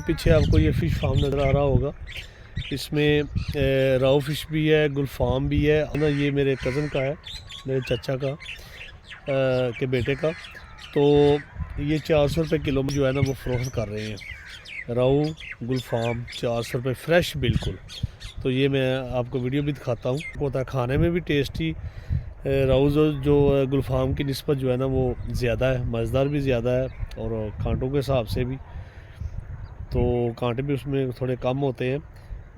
पीछे आपको ये फ़िश फार्म नज़र आ रहा होगा। इसमें राव फिश भी है, गुलफाम भी है ना। ये मेरे कज़न का है, मेरे चाचा का के बेटे का। तो ये 400 रुपये किलो में जो है ना वो फ़रोख्त कर रहे हैं। राव गुलफाम 400 रुपये फ्रेश बिल्कुल। तो ये मैं आपको वीडियो भी दिखाता हूँ। होता है खाने में भी टेस्टी। राव जो गुलफाम की निस्बत जो है ना वो ज़्यादा है, मज़ेदार भी ज़्यादा है और कांटों के हिसाब से भी। तो कांटे भी उसमें थोड़े कम होते हैं।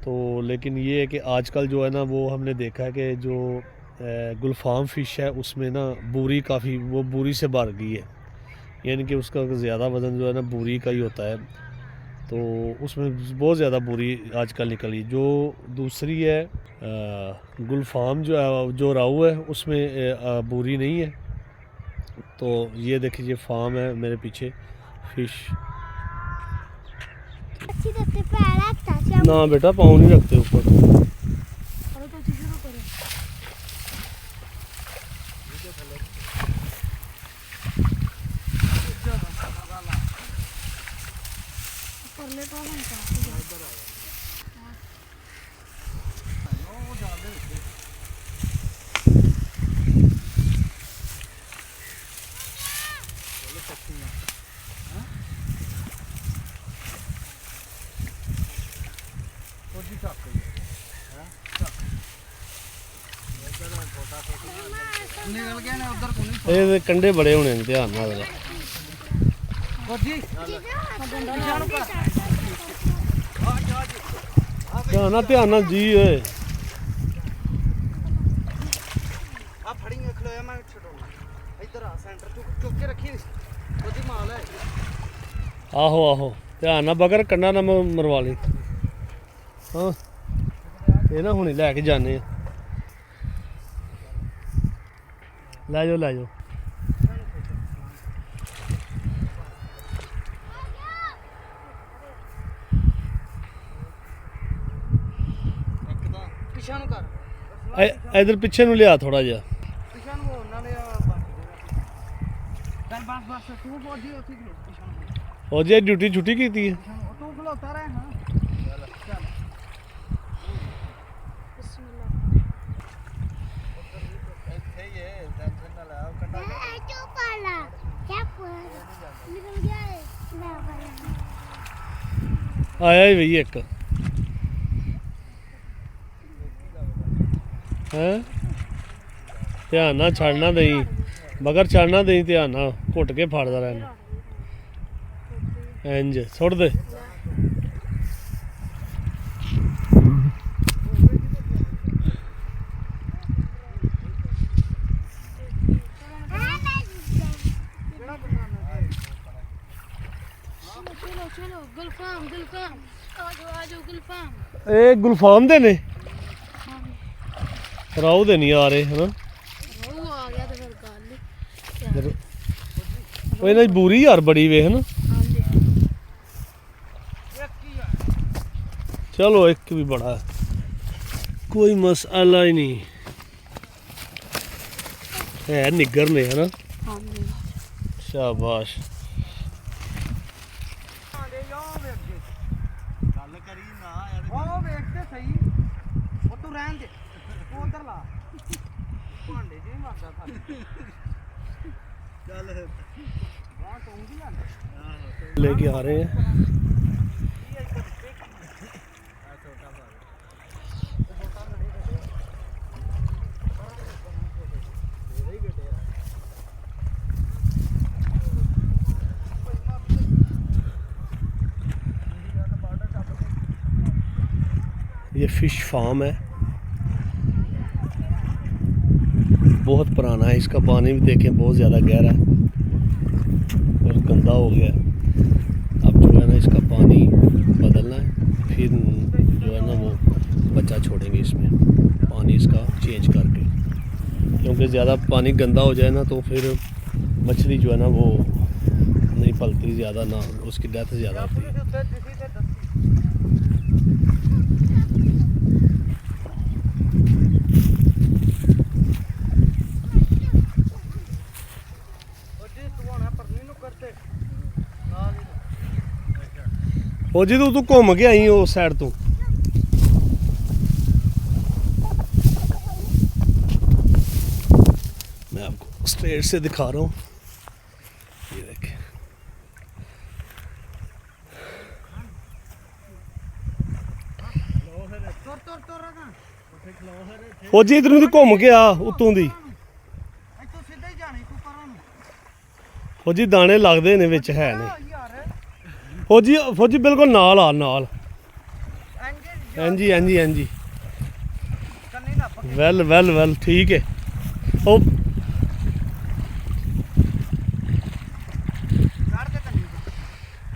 तो लेकिन ये है कि आजकल जो है ना वो हमने देखा है कि जो गुलफाम फ़िश है उसमें ना बूरी काफ़ी, वो बूरी से भर गई है। यानी कि उसका ज़्यादा वज़न जो है ना बूरी का ही होता है। तो उसमें बहुत ज़्यादा बूरी आजकल निकली। जो दूसरी है गुलफाम जो राऊ है उसमें बूरी नहीं है। तो ये देखिए ये फार्म है मेरे पीछे फ़िश। ना बेटा पाँव नहीं रखते ऊपर। ये कंडे बड़े होने ध्यान नाल। ध्यान नाल जी आहो आहो ध्यान ना बगर कंडा ना मरवा ली। हाँ ये ना हुणे लैके जाने लै जाओ लै जाओ। इधर पिछे नूं लिया थोड़ा जा। और जे ड्यूटी छुट्टी की थी। आया ही भई एक है। ध्यान ना छड़ना दई मगर छड़ना दई ध्यान ना घुट के फड़दा रहना इंज सुट दे। ए गुलफाम दे ने राव दे नहीं आ रहे है ना। इन्हां दी बूरी यार बड़ी वे है ना। चलो एक भी बड़ा कोई मसला ही नहीं है। निगर ने है ना। शाबाश। लेके आ रहे हैं। ये फ़िश फार्म है, बहुत पुराना है। इसका पानी भी देखें बहुत ज़्यादा गहरा है और गंदा हो गया। अब जो है ना इसका पानी बदलना है, फिर जो है ना वो बच्चा छोड़ेंगे इसमें पानी इसका चेंज करके। क्योंकि ज़्यादा पानी गंदा हो जाए ना तो फिर मछली जो है ना वो नहीं पलती ज़्यादा, ना उसकी डेथ ज़्यादा होती है। फौजी तू घूम के आई उस साइड तो। मैं आपको स्ट्रेट से दिखा रहा हूँ, ये देखें। फौजी इधर तू घूम के आ उत्तों दी। फौजी दाने लगते ने विच है नहीं। फौजी फौजी बिल्कुल नाल आ नाल। हां जी हां जी हां जी। वेल वेल वेल ठीक है।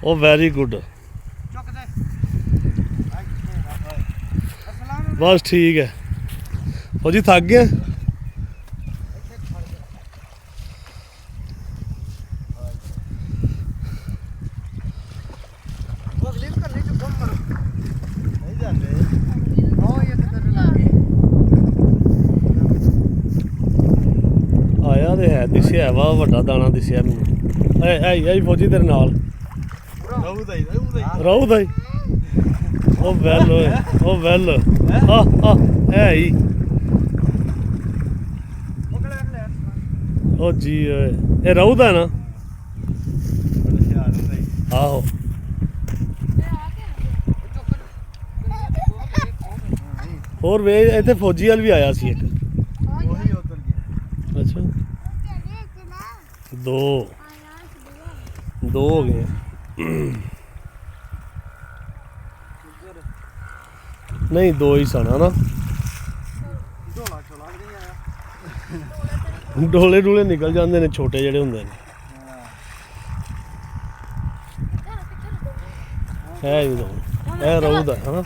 ओ वेरी गुड। बस ठीक है फौजी, थक गए। आया तो है, दिसया वा वड्डा दाना दिसया मैनूं। ऐ फौजी तेरे नाल रहू दा ही। ओ वेल ओए, ओ वेल है ही। ओ जी ओए, ये रहू दा है ना? आहो और वे इतने फौजी वाल भी आया सी एक। अच्छा दो हो गए। नहीं दो ही सन ना। डोले डोले निकल जाते हैं छोटे जेडे होंगे है दो, है रहू दा है ना।